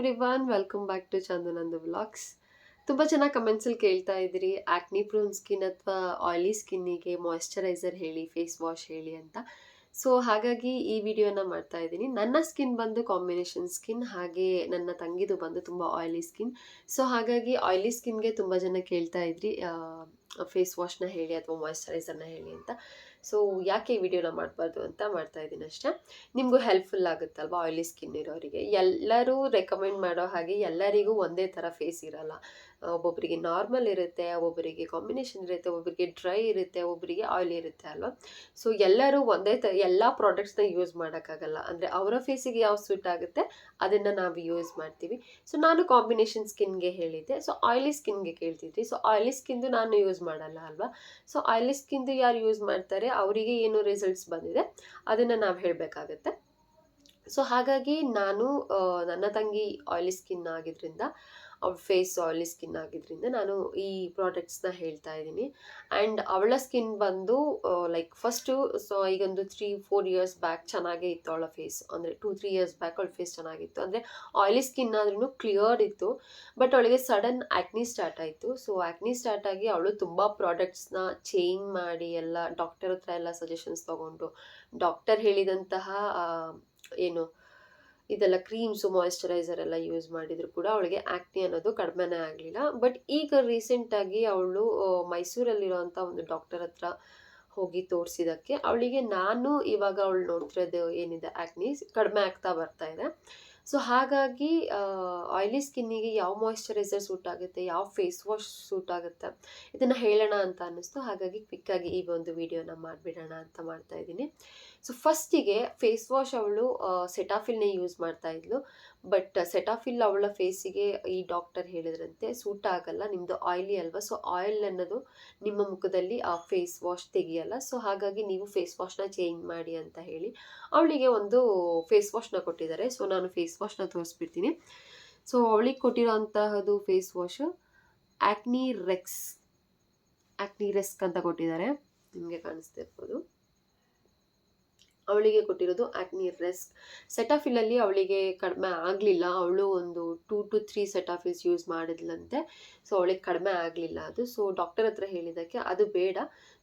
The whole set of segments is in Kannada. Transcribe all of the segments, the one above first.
ಎವ್ರಿವನ್, ವೆಲ್ಕಮ್ ಬ್ಯಾಕ್ ಟು ಚಂದನಂದು ವ್ಲಾಗ್ಸ್. ತುಂಬ ಚೆನ್ನಾಗಿ ಕಮೆಂಟ್ಸಲ್ಲಿ ಕೇಳ್ತಾ ಇದ್ದೀರಿ ಆ್ಯಕ್ನಿ ಪ್ರೋನ್ ಸ್ಕಿನ್ ಅಥವಾ ಆಯಿಲಿ ಸ್ಕಿನ್ನಿಗೆ ಮಾಯ್ಶ್ಚರೈಸರ್ ಹೇಳಿ, ಫೇಸ್ ವಾಶ್ ಹೇಳಿ ಅಂತ. ಸೊ ಹಾಗಾಗಿ ಈ ವಿಡಿಯೋನ ಮಾಡ್ತಾ ಇದ್ದೀನಿ. ನನ್ನ ಸ್ಕಿನ್ ಬಂದು ಕಾಂಬಿನೇಷನ್ ಸ್ಕಿನ್, ಹಾಗೆ ನನ್ನ ತಂಗಿದು ಬಂದು ತುಂಬ ಆಯಿಲಿ ಸ್ಕಿನ್. ಸೊ ಹಾಗಾಗಿ ಆಯಿಲಿ ಸ್ಕಿನ್ಗೆ ತುಂಬ ಜನ ಕೇಳ್ತಾ ಇದ್ರಿ ಫೇಸ್ ವಾಶ್ನ ಹೇಳಿ ಅಥವಾ ಮಾಯ್ಶ್ಚರೈಸರ್ನ ಹೇಳಿ ಅಂತ. ಸೊ ಯಾಕೆ ಈ ವಿಡಿಯೋನ ಮಾಡಬಾರ್ದು ಅಂತ ಮಾಡ್ತಾ ಇದ್ದೀನಿ ಅಷ್ಟೇ. ನಿಮಗೂ ಹೆಲ್ಪ್ಫುಲ್ ಆಗುತ್ತಲ್ವ ಆಯಿಲಿ ಸ್ಕಿನ್ ಇರೋರಿಗೆ. ಎಲ್ಲರೂ ರೆಕಮೆಂಡ್ ಮಾಡೋ ಹಾಗೆ ಎಲ್ಲರಿಗೂ ಒಂದೇ ಥರ ಫೇಸ್ ಇರಲ್ಲ. ಒಬ್ಬೊಬ್ಬರಿಗೆ ನಾರ್ಮಲ್ ಇರುತ್ತೆ, ಒಬ್ಬೊಬ್ಬರಿಗೆ ಕಾಂಬಿನೇಷನ್ ಇರುತ್ತೆ, ಒಬ್ಬೊಬ್ಬರಿಗೆ ಡ್ರೈ ಇರುತ್ತೆ, ಒಬ್ಬರಿಗೆ ಆಯಿಲಿ ಇರುತ್ತೆ ಅಲ್ವಾ. ಸೊ ಎಲ್ಲರೂ ಒಂದೇ ಎಲ್ಲ ಪ್ರಾಡಕ್ಟ್ಸ್ನ ಯೂಸ್ ಮಾಡೋಕ್ಕಾಗಲ್ಲ. ಅಂದರೆ ಅವರ ಫೇಸಿಗೆ ಯಾವ ಸೂಟ್ ಆಗುತ್ತೆ ಅದನ್ನು ನಾವು ಯೂಸ್ ಮಾಡ್ತೀವಿ. ಸೊ ನಾನು ಕಾಂಬಿನೇಷನ್ ಸ್ಕಿನ್ಗೆ ಹೇಳಿದ್ದೆ. ಸೊ ಆಯಿಲಿ ಸ್ಕಿನ್ಗೆ ಕೇಳ್ತಿದ್ವಿ. ಸೊ ಆಯಿಲಿ ಸ್ಕಿನ್ದು ನಾನು ಯೂಸ್ ಮಾಡಲ್ಲ ಅಲ್ವಾ. ಸೊ ಆಯಿಲಿ ಸ್ಕಿನ್ದು ಯಾರು ಯೂಸ್ ಮಾಡ್ತಾರೆ ಅವರಿಗೆ ಏನು ರಿಸಲ್ಟ್ಸ್ ಬಂದಿದೆ ಅದನ್ನು ನಾವು ಹೇಳಬೇಕಾಗತ್ತೆ. ಸೊ ಹಾಗಾಗಿ ನಾನು ನನ್ನ ತಂಗಿ ಆಯಿಲಿ ಸ್ಕಿನ್ ಆಗಿದ್ದರಿಂದ, ಅವಳ ಫೇಸ್ ಆಯಿಲಿ ಸ್ಕಿನ್ ಆಗಿದ್ದರಿಂದ ನಾನು ಈ ಪ್ರಾಡಕ್ಟ್ಸ್ನ ಹೇಳ್ತಾ ಇದ್ದೀನಿ. ಆ್ಯಂಡ್ ಅವಳ ಸ್ಕಿನ್ ಬಂದು ಲೈಕ್ ಫಸ್ಟು ಈಗೊಂದು 3-4 ಇಯರ್ಸ್ ಬ್ಯಾಕ್ ಚೆನ್ನಾಗೇ ಇತ್ತು ಅವಳ ಫೇಸ್. ಅಂದರೆ 2-3 ಇಯರ್ಸ್ ಬ್ಯಾಕ್ ಅವಳ ಫೇಸ್ ಚೆನ್ನಾಗಿತ್ತು. ಅಂದರೆ ಆಯಿಲಿ ಸ್ಕಿನ್ ಆದ್ರೂ ಕ್ಲಿಯರ್ ಇತ್ತು. ಬಟ್ ಅವಳಿಗೆ ಸಡನ್ ಆ್ಯಕ್ನಿ ಸ್ಟಾರ್ಟ್ ಆಯಿತು. ಸೊ ಆ್ಯಕ್ನಿ ಸ್ಟಾರ್ಟ್ ಆಗಿ ಅವಳು ತುಂಬ ಪ್ರಾಡಕ್ಟ್ಸ್ನ ಚೇಂಜ್ ಮಾಡಿ ಎಲ್ಲ ಡಾಕ್ಟರ್ ಹತ್ರ ಎಲ್ಲ ಸಜೆಷನ್ಸ್ ತೊಗೊಂಡು, ಡಾಕ್ಟರ್ ಹೇಳಿದಂತಹ ಏನು ಇದೆಲ್ಲ ಕ್ರೀಮ್ಸು ಮಾಯಿಶ್ಚರೈಸರ್ ಎಲ್ಲ ಯೂಸ್ ಮಾಡಿದ್ರು ಕೂಡ ಅವಳಿಗೆ ಆ್ಯಕ್ನಿ ಅನ್ನೋದು ಕಡಿಮೆನೇ ಆಗಲಿಲ್ಲ. ಬಟ್ ಈಗ ರೀಸೆಂಟಾಗಿ ಅವಳು ಮೈಸೂರಲ್ಲಿರೋಂಥ ಒಂದು ಡಾಕ್ಟರ್ ಹತ್ರ ಹೋಗಿ ತೋರಿಸಿದ್ದಕ್ಕೆ ಅವಳಿಗೆ ನಾನು ಇವಾಗ ಅವಳು ನೋಡ್ತಿರೋದು ಏನಿದೆ ಆ್ಯಕ್ನಿ ಕಡಿಮೆ ಆಗ್ತಾ ಬರ್ತಾ ಇದೆ. ಸೊ ಹಾಗಾಗಿ ಆಯಿಲಿ ಸ್ಕಿನ್ನಿಗೆ ಯಾವ ಮಾಯಿಶ್ಚರೈಸರ್ ಸೂಟ್ ಆಗುತ್ತೆ, ಯಾವ ಫೇಸ್ ವಾಶ್ ಸೂಟ್ ಆಗುತ್ತೆ ಇದನ್ನು ಹೇಳೋಣ ಅಂತ ಅನ್ನಿಸ್ತು. ಹಾಗಾಗಿ ಕ್ವಿಕ್ಕಾಗಿ ಈ ಒಂದು ವಿಡಿಯೋನ ಮಾಡಿಬಿಡೋಣ ಅಂತ ಮಾಡ್ತಾ ಇದ್ದೀನಿ. ಸೊ ಫಸ್ಟಿಗೆ ಫೇಸ್ ವಾಶ್ ಅವಳು ಸೆಟಾಫಿಲ್ನೇ ಯೂಸ್ ಮಾಡ್ತಾ ಇದ್ಲು. ಬಟ್ ಸೆಟಾಫಿಲ್ ಅವಳ ಫೇಸಿಗೆ ಈ ಡಾಕ್ಟರ್ ಹೇಳಿದ್ರಂತೆ ಸೂಟ್ ಆಗಲ್ಲ, ನಿಮ್ಮದು ಆಯಿಲಿ ಅಲ್ವಾ. ಸೊ ಆಯಿಲ್ ಅನ್ನೋದು ನಿಮ್ಮ ಮುಖದಲ್ಲಿ ಆ ಫೇಸ್ ವಾಶ್ ತೆಗಿಯಲ್ಲ. ಸೊ ಹಾಗಾಗಿ ನೀವು ಫೇಸ್ ವಾಶ್ನ ಚೇಂಜ್ ಮಾಡಿ ಅಂತ ಹೇಳಿ ಅವಳಿಗೆ ಒಂದು ಫೇಸ್ ವಾಶ್ನ ಕೊಟ್ಟಿದ್ದಾರೆ. ಸೊ ನಾನು ಫೇಸ್ ವಾಶ್ನ ತೋರಿಸ್ಬಿಡ್ತೀನಿ. ಸೊ ಅವಳಿಗೆ ಕೊಟ್ಟಿರೋ ಅಂತಹದ್ದು ಫೇಸ್ ವಾಶು ಆ್ಯಕ್ನಿ ರೆಸ್ಕ್ ಅಂತ ಕೊಟ್ಟಿದ್ದಾರೆ. ನಿಮಗೆ ಕಾಣಿಸ್ತಾ ಇರ್ಬೋದು. ಅವಳಿಗೆ ಕೊಟ್ಟಿರೋದು ಆ್ಯಕ್ನಿ ರೆಸ್ಕ್. ಸೆಟಾಫಿಲಲ್ಲಿ ಅವಳಿಗೆ ಕಡಿಮೆ ಆಗಲಿಲ್ಲ. ಅವಳು ಒಂದು 2 to 3 ಸೆಟಾಫಿಲ್ಸ್ ಯೂಸ್ ಮಾಡಿದ್ಲಂತೆ. ಸೊ ಅವಳಿಗೆ ಕಡಿಮೆ ಆಗಲಿಲ್ಲ ಅದು. ಸೊ ಡಾಕ್ಟರ್ ಹತ್ರ ಹೇಳಿದ್ದಕ್ಕೆ ಅದು ಬೇಡ,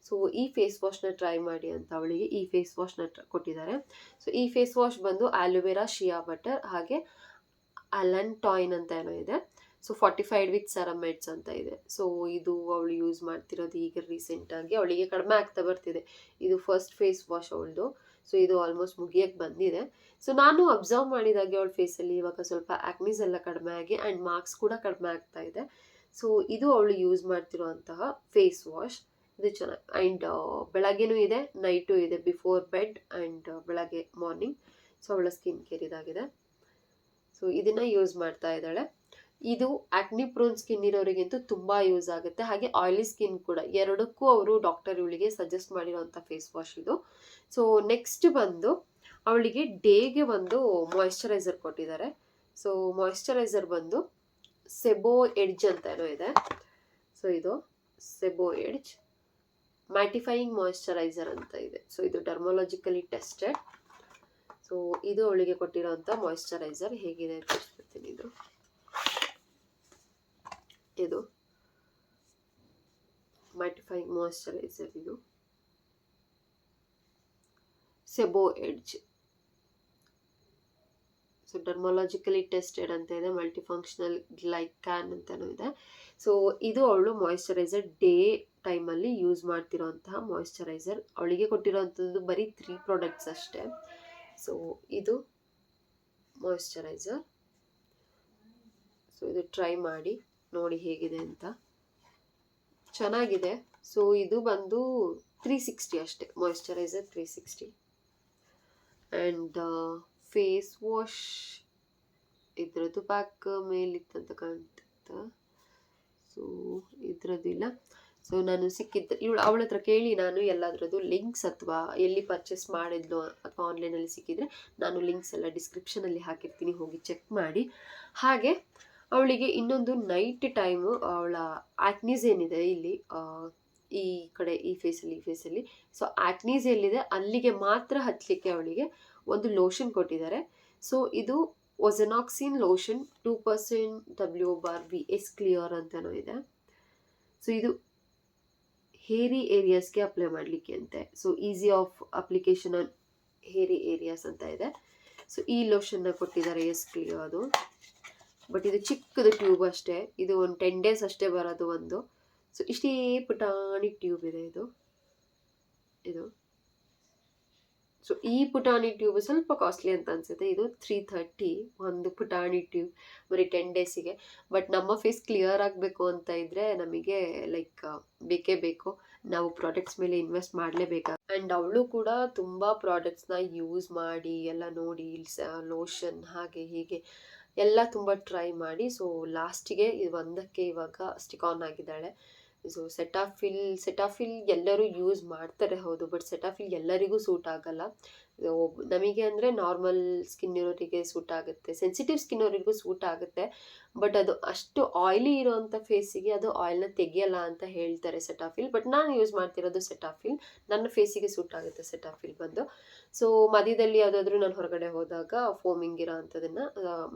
ಸೊ ಈ ಫೇಸ್ ವಾಶ್ನ ಟ್ರೈ ಮಾಡಿ ಅಂತ ಅವಳಿಗೆ ಈ ಫೇಸ್ ವಾಶ್ನ ಕೊಟ್ಟಿದ್ದಾರೆ. ಸೊ ಈ ಫೇಸ್ ವಾಶ್ ಬಂದು ಆಲೋವೆರಾ, ಶಿಯಾ ಬಟರ್ ಹಾಗೆ ಅಲಂಟಾಯಿನ್ ಅಂತ ಏನೋ ಇದೆ. ಸೊ 45 ವಿತ್ ಸೆರಮೈಡ್ಸ್ ಅಂತ ಇದೆ. ಸೊ ಇದು ಅವಳು ಯೂಸ್ ಮಾಡ್ತಿರೋದು ಈಗ ರೀಸೆಂಟಾಗಿ. ಅವಳಿಗೆ ಕಡಿಮೆ ಆಗ್ತಾ ಬರ್ತಿದೆ. ಇದು ಫಸ್ಟ್ ಫೇಸ್ ವಾಶ್ ಅವಳದು. ಸೊ ಇದು ಆಲ್ಮೋಸ್ಟ್ ಮುಗಿಯೋಕ್ಕೆ ಬಂದಿದೆ. ಸೊ ನಾನು ಅಬ್ಸರ್ವ್ ಮಾಡಿದಾಗೆ ಅವಳ ಫೇಸಲ್ಲಿ ಇವಾಗ ಸ್ವಲ್ಪ ಆ್ಯಕ್ನೀಸ್ ಎಲ್ಲ ಕಡಿಮೆ ಆಗಿ ಆ್ಯಂಡ್ ಮಾರ್ಕ್ಸ್ ಕೂಡ ಕಡಿಮೆ ಆಗ್ತಾ ಇದೆ. ಸೊ ಇದು ಅವಳು ಯೂಸ್ ಮಾಡ್ತಿರೋಂತಹ ಫೇಸ್ ವಾಶ್. ಇದು ಚೆನ್ನಾಗಿ. ಆ್ಯಂಡ್ ಬೆಳಗ್ಗೆನೂ ಇದೆ, ನೈಟು ಇದೆ, ಬಿಫೋರ್ ಬೆಡ್ ಆ್ಯಂಡ್ ಬೆಳಗ್ಗೆ ಮಾರ್ನಿಂಗ್. ಸೊ ಅವಳ ಸ್ಕಿನ್ ಕೇರ್ ಇದಾಗಿದೆ. ಸೊ ಇದನ್ನು ಯೂಸ್ ಮಾಡ್ತಾ ಇದ್ದಾಳೆ. ಇದು ಆ್ಯಕ್ನಿ ಪ್ರೋನ್ ಸ್ಕಿನ್ ಇರೋರಿಗಂತೂ ತುಂಬ ಯೂಸ್ ಆಗುತ್ತೆ. ಹಾಗೆ ಆಯಿಲಿ ಸ್ಕಿನ್ ಕೂಡ, ಎರಡಕ್ಕೂ ಅವರು ಡಾಕ್ಟರ್ ಇವಳಿಗೆ ಸಜೆಸ್ಟ್ ಮಾಡಿರೋಂಥ ಫೇಸ್ ವಾಶ್ ಇದು. ಸೊ ನೆಕ್ಸ್ಟ್ ಬಂದು ಅವಳಿಗೆ ಡೇಗೆ ಒಂದು ಮಾಯಿಶ್ಚರೈಸರ್ ಕೊಟ್ಟಿದ್ದಾರೆ. ಸೊ ಮಾಯಿಶ್ಚರೈಸರ್ ಬಂದು ಸೆಬೋ ಎಡ್ಜ್ ಅಂತ ಏನೋ ಇದೆ. ಸೊ ಇದು ಸೆಬೋ ಎಡ್ಜ್ ಮ್ಯಾಟಿಫೈಯಿಂಗ್ ಮಾಯಿಶ್ಚರೈಸರ್ ಅಂತ ಇದೆ. ಸೊ ಇದು ಡರ್ಮೊಲಾಜಿಕಲಿ ಟೆಸ್ಟೆಡ್. ಸೊ ಇದು ಅವಳಿಗೆ ಕೊಟ್ಟಿರೋಂಥ ಮಾಯಿಶ್ಚರೈಸರ್. ಹೇಗಿದೆ ತೋರಿಸ್ಬಿಡ್ತೀನಿ. ಇದು ಮ್ಯಾಟಿಫೈಯಿಂಗ್ ಮಾಯಿಶ್ಚರೈಸರ್, ಇದು ಸೆಬೋ ಎಡ್ಜ್. ಸೊ ಡರ್ಮೊಲಾಜಿಕಲಿ ಟೆಸ್ಟೆಡ್ ಅಂತ ಇದೆ, ಮಲ್ಟಿಫಂಕ್ಷನಲ್ ಗ್ಲೈಕಾನ್ ಅಂತಲೂ ಇದೆ. ಸೊ ಇದು ಅವಳು ಮಾಯಿಶ್ಚರೈಸರ್ ಡೇ ಟೈಮಲ್ಲಿ ಯೂಸ್ ಮಾಡ್ತಿರೋಂತಹ ಮಾಯಿಶ್ಚರೈಸರ್. ಅವಳಿಗೆ ಕೊಟ್ಟಿರೋಂಥದ್ದು ಬರೀ 3 ಪ್ರಾಡಕ್ಟ್ಸ್ ಅಷ್ಟೇ. ಸೊ ಇದು ಮಾಯಿಶ್ಚರೈಸರ್. ಸೊ ಇದು ಟ್ರೈ ಮಾಡಿ ನೋಡಿ ಹೇಗಿದೆ ಅಂತ. ಚೆನ್ನಾಗಿದೆ. ಸೊ ಇದು ಬಂದು 360 ಅಷ್ಟೇ, ಮಾಯಿಶ್ಚರೈಸರ್ 360. ಆ್ಯಂಡ್ ಫೇಸ್ ವಾಶ್ ಇದ್ರದ್ದು ಪ್ಯಾಕ್ ಮೇಲಿತ್ತಂತ ಕಾಣ್ತಾ. ಸೊ ಇದ್ರದ್ದಿಲ್ಲ. ಸೊ ನಾನು ಅವಳ ಹತ್ರ ಕೇಳಿ ನಾನು ಎಲ್ಲದ್ರದ್ದು ಲಿಂಕ್ಸ್ ಅಥವಾ ಎಲ್ಲಿ ಪರ್ಚೇಸ್ ಮಾಡಿದ್ಲು ಅಥವಾ ಆನ್ಲೈನಲ್ಲಿ ಸಿಕ್ಕಿದ್ರೆ ನಾನು ಲಿಂಕ್ಸ್ ಎಲ್ಲ ಡಿಸ್ಕ್ರಿಪ್ಷನಲ್ಲಿ ಹಾಕಿರ್ತೀನಿ, ಹೋಗಿ ಚೆಕ್ ಮಾಡಿ. ಹಾಗೆ ಅವಳಿಗೆ ಇನ್ನೊಂದು ನೈಟ್ ಟೈಮು ಅವಳ ಆ್ಯಕ್ನೀಸ್ ಏನಿದೆ ಇಲ್ಲಿ ಈ ಕಡೆ ಈ ಫೇಸಲ್ಲಿ ಸೊ ಆ್ಯಕ್ನೀಸ್ ಎಲ್ಲಿದೆ ಅಲ್ಲಿಗೆ ಮಾತ್ರ ಹಚ್ಚಲಿಕ್ಕೆ ಅವಳಿಗೆ ಒಂದು ಲೋಷನ್ ಕೊಟ್ಟಿದ್ದಾರೆ. ಸೊ ಇದು ಒಜೆನಾಕ್ಸಿನ್ ಲೋಷನ್ 2% WBS ಕ್ಲಿಯರ್ ಅಂತಲೂ ಇದೆ. ಸೊ ಇದು ಹೇರಿ ಏರಿಯಾಸ್ಗೆ ಅಪ್ಲೈ ಮಾಡಲಿಕ್ಕೆ ಅಂತೆ. So easy of application on ಹೇರಿ ಏರಿಯಾಸ್ ಅಂತ ಇದೆ. ಸೊ ಈ ಲೋಷನ್ನ ಕೊಟ್ಟಿದ್ದಾರೆ, ಎಸ್ ಕ್ಲಿಯರ್ ಅದು. ಬಟ್ ಇದು ಚಿಕ್ಕದು ಟ್ಯೂಬ್ ಅಷ್ಟೇ, ಇದು ಒಂದು 10 days ಅಷ್ಟೇ ಬರೋದು ಒಂದು. ಸೊ ಇಷ್ಟೇ ಪುಟಾಣಿ ಟ್ಯೂಬ್ ಇದೆ ಇದು. ಸೊ ಈ ಪುಟಾಣಿ ಟ್ಯೂಬ್ ಸ್ವಲ್ಪ ಕಾಸ್ಟ್ಲಿ ಅಂತ ಅನ್ಸುತ್ತೆ. ಇದು 330 ಒಂದು ಪುಟಾಣಿ ಟ್ಯೂಬ್, ಬರೀ 10 daysಗೆ. ಬಟ್ ನಮ್ಮ ಫೇಸ್ ಕ್ಲಿಯರ್ ಆಗಬೇಕು ಅಂತ ಇದ್ರೆ ನಮಗೆ ಲೈಕ್ ಬೇಕೇ ಬೇಕು, ನಾವು ಪ್ರಾಡಕ್ಟ್ಸ್ ಮೇಲೆ ಇನ್ವೆಸ್ಟ್ ಮಾಡಲೇಬೇಕು. ಆ್ಯಂಡ್ ಅವಳು ಕೂಡ ತುಂಬ ಪ್ರಾಡಕ್ಟ್ಸ್ನ ಯೂಸ್ ಮಾಡಿ ಎಲ್ಲ ನೋಡಿ, ಲೋಷನ್ ಹಾಗೆ ಹೀಗೆ ಎಲ್ಲ ತುಂಬ ಟ್ರೈ ಮಾಡಿ, ಸೊ ಲಾಸ್ಟಿಗೆ ಇದು ಒಂದಕ್ಕೆ ಇವಾಗ ಸ್ಟಿಕ್ ಆನ್ ಆಗಿದ್ದಾಳೆ. ಸೊ ಸೆಟಾಫಿಲ್ ಎಲ್ಲರೂ ಯೂಸ್ ಮಾಡ್ತಾರೆ ಹೌದು, ಬಟ್ ಸೆಟಾಫಿಲ್ ಎಲ್ಲರಿಗೂ ಸೂಟ್ ಆಗಲ್ಲ. ನಮಗೆ ಅಂದರೆ ನಾರ್ಮಲ್ ಸ್ಕಿನ್ ಇರೋರಿಗೆ ಸೂಟ್ ಆಗುತ್ತೆ, ಸೆನ್ಸಿಟಿವ್ ಸ್ಕಿನ್ ಅವರಿಗೂ ಸೂಟ್ ಆಗುತ್ತೆ. ಬಟ್ ಅದು ಅಷ್ಟು ಆಯ್ಲಿ ಇರೋವಂಥ ಫೇಸಿಗೆ ಅದು ಆಯಿಲ್ನ ತೆಗಿಯಲ್ಲ ಅಂತ ಹೇಳ್ತಾರೆ ಸೆಟಾಫಿಲ್. ಬಟ್ ನಾನು ಯೂಸ್ ಮಾಡ್ತಿರೋದು ಸೆಟಾಫಿಲ್, ನನ್ನ ಫೇಸಿಗೆ ಸೂಟ್ ಆಗುತ್ತೆ ಸೆಟಾಫಿಲ್ ಬಂದು. ಸೊ ಮಧ್ಯದಲ್ಲಿ ಯಾವುದಾದ್ರೂ ನಾನು ಹೊರಗಡೆ ಹೋದಾಗ ಫೋಮಿಂಗ್ ಇರೋ ಅಂಥದನ್ನು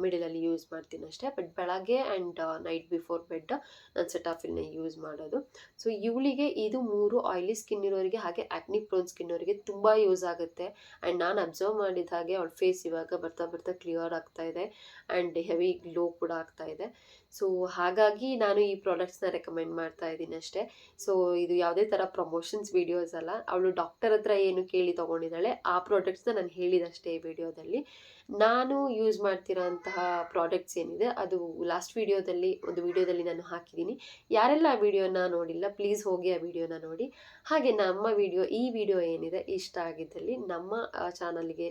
ಮಿಡಲಲ್ಲಿ ಯೂಸ್ ಮಾಡ್ತೀನಿ ಅಷ್ಟೇ. ಬಟ್ ಬೆಳಗ್ಗೆ ಆ್ಯಂಡ್ ನೈಟ್ ಬಿಫೋರ್ ಬೆಡ್ ನಾನು ಸೆಟಾಫಿಲ್ನ ಯೂಸ್ ಮಾಡೋದು. ಸೊ ಇವಳಿಗೆ ಇದು 3 ಆಯ್ಲಿ ಸ್ಕಿನ್ ಇರೋರಿಗೆ ಹಾಗೆ ಆ್ಯಕ್ನಿ ಪ್ರೋನ್ ಸ್ಕಿನ್ ಅವರಿಗೆ ತುಂಬ ಯೂಸ್ ಆಗುತ್ತೆ. ಆ್ಯಂಡ್ ನಾನು ಅಬ್ಸರ್ವ್ ಮಾಡಿದ ಹಾಗೆ ಅವಳ ಫೇಸ್ ಇವಾಗ ಬರ್ತಾ ಬರ್ತಾ ಕ್ಲಿಯರ್ ಆಗ್ತಾ ಇದೆ ಆ್ಯಂಡ್ ಹೆವಿ ಗ್ಲೋ ಕೂಡ ಆಗ್ತಾ ಇದೆ. ಸೊ ಹಾಗಾಗಿ ನಾನು ಈ ಪ್ರಾಡಕ್ಟ್ಸ್ನ ರೆಕಮೆಂಡ್ ಮಾಡ್ತಾ ಇದ್ದೀನಿ ಅಷ್ಟೇ. ಸೊ ಇದು ಯಾವುದೇ ಥರ ಪ್ರಮೋಷನ್ಸ್ ವೀಡಿಯೋಸ್ ಅಲ್ಲ, ಅವಳು ಡಾಕ್ಟರ್ ಹತ್ರ ಏನು ಕೇಳಿ ತೊಗೊಂಡಿದ್ದಾಳೆ ಆ ಪ್ರಾಡಕ್ಟ್ಸ್ನ ನಾನು ಹೇಳಿದಷ್ಟೇ ಈ ವಿಡಿಯೋದಲ್ಲಿ. ನಾನು ಯೂಸ್ ಮಾಡ್ತಿರೋ ಅಂತಹ ಪ್ರಾಡಕ್ಟ್ಸ್ ಏನಿದೆ ಅದು ಲಾಸ್ಟ್ ಒಂದು ವಿಡಿಯೋದಲ್ಲಿ ನಾನು ಹಾಕಿದ್ದೀನಿ. ಯಾರೆಲ್ಲ ಆ ವಿಡಿಯೋನ ನೋಡಿಲ್ಲ ಪ್ಲೀಸ್ ಹೋಗಿ ಆ ವಿಡಿಯೋನ ನೋಡಿ. ಹಾಗೆ ನಮ್ಮ ಈ ವಿಡಿಯೋ ಏನಿದೆ ಇಷ್ಟ ಆಗಿದ್ದಲ್ಲಿ ನಮ್ಮ ಚಾನಲ್ಗೆ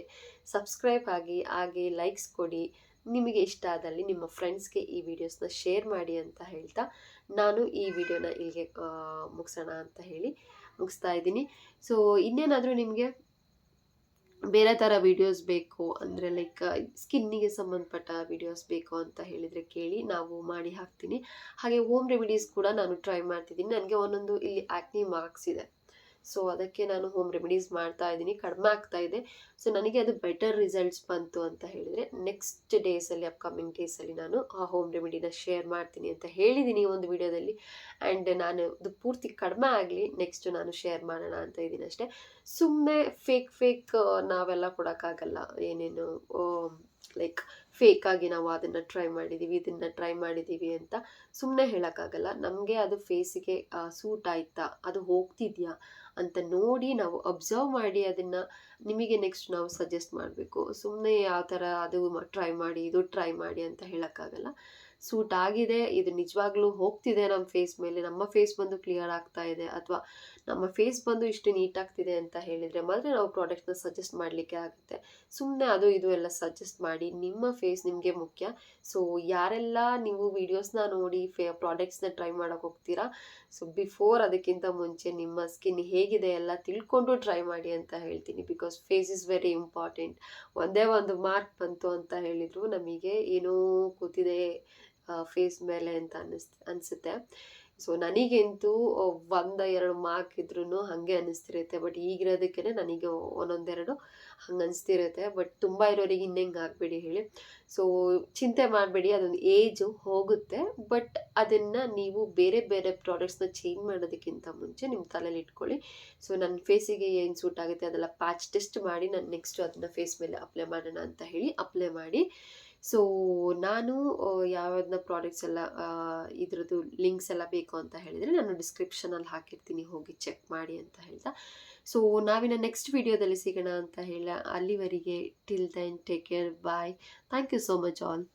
ಸಬ್ಸ್ಕ್ರೈಬ್ ಆಗಿ, ಹಾಗೆ ಲೈಕ್ಸ್ ಕೊಡಿ. ನಿಮಗೆ ಇಷ್ಟ ಆದಲ್ಲಿ ನಿಮ್ಮ ಫ್ರೆಂಡ್ಸ್ಗೆ ಈ ವಿಡಿಯೋಸ್ನ ಶೇರ್ ಮಾಡಿ ಅಂತ ಹೇಳ್ತಾ ನಾನು ಈ ವಿಡಿಯೋನ ಇಲ್ಲಿಗೆ ಮುಗಿಸೋಣ ಅಂತ ಹೇಳಿ ಮುಗಿಸ್ತಾ ಇದ್ದೀನಿ. ಸೊ ಇನ್ನೇನಾದರೂ ನಿಮಗೆ ಬೇರೆ ಥರ ವೀಡಿಯೋಸ್ ಬೇಕು ಅಂದರೆ ಲೈಕ್ ಸ್ಕಿನ್ನಿಗೆ ಸಂಬಂಧಪಟ್ಟ ವೀಡಿಯೋಸ್ ಬೇಕು ಅಂತ ಹೇಳಿದರೆ ಕೇಳಿ, ನಾವು ಮಾಡಿ ಹಾಕ್ತೀನಿ. ಹಾಗೆ ಹೋಮ್ ರೆಮಿಡೀಸ್ ಕೂಡ ನಾನು ಟ್ರೈ ಮಾಡ್ತಿದ್ದೀನಿ. ನನಗೆ ಒಂದೊಂದು ಇಲ್ಲಿ ಆ್ಯಕ್ನಿ ಮಾರ್ಕ್ಸ್ ಇದೆ, ಸೊ ಅದಕ್ಕೆ ನಾನು ಹೋಮ್ ರೆಮಿಡೀಸ್ ಮಾಡ್ತಾ ಇದ್ದೀನಿ, ಕಡಿಮೆ ಆಗ್ತಾ ಇದೆ. ಸೊ ನನಗೆ ಅದು ಬೆಟರ್ ರಿಸಲ್ಟ್ಸ್ ಬಂತು ಅಂತ ಹೇಳಿದರೆ ನೆಕ್ಸ್ಟ್ ಡೇಸಲ್ಲಿ ಅಪ್ಕಮಿಂಗ್ ಡೇಸಲ್ಲಿ ನಾನು ಆ ಹೋಮ್ ರೆಮಿಡಿನ ಶೇರ್ ಮಾಡ್ತೀನಿ ಅಂತ ಹೇಳಿದ್ದೀನಿ ಒಂದು ವಿಡಿಯೋದಲ್ಲಿ. ಆ್ಯಂಡ್ ನಾನು ಅದು ಪೂರ್ತಿ ಕಡಿಮೆ ಆಗಲಿ ನೆಕ್ಸ್ಟ್ ನಾನು ಶೇರ್ ಮಾಡೋಣ ಅಂತ ಇದ್ದೀನಿ ಅಷ್ಟೇ. ಸುಮ್ಮನೆ ಫೇಕ್ ನಾವೆಲ್ಲ ಕೊಡೋಕ್ಕಾಗಲ್ಲ, ಏನೇನು ಲೈಕ್ ಫೇಕಾಗಿ ನಾವು ಅದನ್ನು ಇದನ್ನು ಟ್ರೈ ಮಾಡಿದ್ದೀವಿ ಅಂತ ಸುಮ್ಮನೆ ಹೇಳೋಕ್ಕಾಗಲ್ಲ. ನಮಗೆ ಅದು ಫೇಸಿಗೆ ಸೂಟ್ ಆಯ್ತಾ, ಅದು ಹೋಗ್ತಿದೆಯಾ ಅಂತ ನೋಡಿ ನಾವು ಅಬ್ಸರ್ವ್ ಮಾಡಿ ಅದನ್ನು ನಿಮಗೆ ನೆಕ್ಸ್ಟ್ ನಾವು ಸಜೆಸ್ಟ್ ಮಾಡಬೇಕು. ಸುಮ್ಮನೆ ಯಾವ ಥರ ಅದು ಟ್ರೈ ಮಾಡಿ ಇದು ಟ್ರೈ ಮಾಡಿ ಅಂತ ಹೇಳೋಕ್ಕಾಗಲ್ಲ. ಸೂಟ್ ಆಗಿದೆ, ಇದು ನಿಜವಾಗ್ಲೂ ಹೋಗ್ತಿದೆ ನಮ್ಮ ಫೇಸ್ ಮೇಲೆ, ನಮ್ಮ ಫೇಸ್ ಬಂದು ಕ್ಲಿಯರ್ ಆಗ್ತಾ ಇದೆ ಅಥವಾ ನಮ್ಮ ಫೇಸ್ ಬಂದು ಇಷ್ಟು ನೀಟ್ ಆಗ್ತಿದೆ ಅಂತ ಹೇಳಿದರೆ ಮಾತ್ರ ನಾವು ಪ್ರಾಡಕ್ಟ್ನ ಸಜೆಸ್ಟ್ ಮಾಡಲಿಕ್ಕೆ ಆಗುತ್ತೆ. ಸುಮ್ಮನೆ ಅದು ಇದು ಎಲ್ಲ ಸಜೆಸ್ಟ್ ಮಾಡಿ, ನಿಮ್ಮ ಫೇಸ್ ನಿಮಗೆ ಮುಖ್ಯ. ಸೊ ಯಾರೆಲ್ಲ ನೀವು ವೀಡಿಯೋಸ್ನ ನೋಡಿ ಪ್ರಾಡಕ್ಟ್ಸ್ನ ಟ್ರೈ ಮಾಡೋಕೆ ಹೋಗ್ತೀರಾ, ಸೊ ಬಿಫೋರ್ ಅದಕ್ಕಿಂತ ಮುಂಚೆ ನಿಮ್ಮ ಸ್ಕಿನ್ ಹೇಗಿದೆ ಎಲ್ಲ ತಿಳ್ಕೊಂಡು ಟ್ರೈ ಮಾಡಿ ಅಂತ ಹೇಳ್ತೀನಿ. Because phase is very important. ಒಂದೇ ಒಂದು ಮಾರ್ಕ್ ಬಂತು ಅಂತ ಹೇಳಿದ್ರು ನಮಗೆ ಏನೋ ಕೂತಿದೆ ಫೇಸ್ ಮೇಲೆ ಅಂತ ಅನಿಸುತ್ತೆ. ಸೊ ನನಗಂತೂ 1-2 ಮಾರ್ಕ್ ಇದ್ರೂ ಹಾಗೆ ಅನ್ನಿಸ್ತಿರುತ್ತೆ. ಬಟ್ ಈಗಿರೋದಕ್ಕೆ ನನಗೆ 1-2 ಹಂಗೆ ಅನಿಸ್ತಿರುತ್ತೆ. ಬಟ್ ತುಂಬ ಇರೋರಿಗೆ ಇನ್ನೆಂಗೆ ಆಗಬೇಡಿ ಹೇಳಿ. ಸೊ ಚಿಂತೆ ಮಾಡಬೇಡಿ, ಅದೊಂದು ಏಜು ಹೋಗುತ್ತೆ. ಬಟ್ ಅದನ್ನು ನೀವು ಬೇರೆ ಬೇರೆ ಪ್ರಾಡಕ್ಟ್ಸ್ನ ಚೇಂಜ್ ಮಾಡೋದಕ್ಕಿಂತ ಮುಂಚೆ ನಿಮ್ಮ ತಲೆಯಲ್ಲಿ ಇಟ್ಕೊಳ್ಳಿ. ಸೊ ನನ್ನ ಫೇಸಿಗೆ ಏನು ಸೂಟ್ ಆಗುತ್ತೆ ಅದೆಲ್ಲ ಪ್ಯಾಚ್ ಟೆಸ್ಟ್ ಮಾಡಿ ನಾನು ನೆಕ್ಸ್ಟ್ ಅದನ್ನು ಫೇಸ್ ಮೇಲೆ ಅಪ್ಲೈ ಮಾಡೋಣ ಅಂತ ಹೇಳಿ ಅಪ್ಲೈ ಮಾಡಿ. ಸೊ ನಾನು ಯಾವ್ಯಾವ್ದನ್ನ ಪ್ರಾಡಕ್ಟ್ಸ್ ಎಲ್ಲ ಇದ್ರದ್ದು ಲಿಂಕ್ಸ್ ಎಲ್ಲ ಬೇಕು ಅಂತ ಹೇಳಿದರೆ ನಾನು ಡಿಸ್ಕ್ರಿಪ್ಷನಲ್ಲಿ ಹಾಕಿರ್ತೀನಿ, ಹೋಗಿ ಚೆಕ್ ಮಾಡಿ ಅಂತ ಹೇಳ್ತಾ. ಸೊ ನಾವಿನ್ನ ನೆಕ್ಸ್ಟ್ ವಿಡಿಯೋದಲ್ಲಿ ಸಿಗೋಣ ಅಂತ ಹೇಳ, ಅಲ್ಲಿವರೆಗೆ till then take care, bye. Thank you so much all.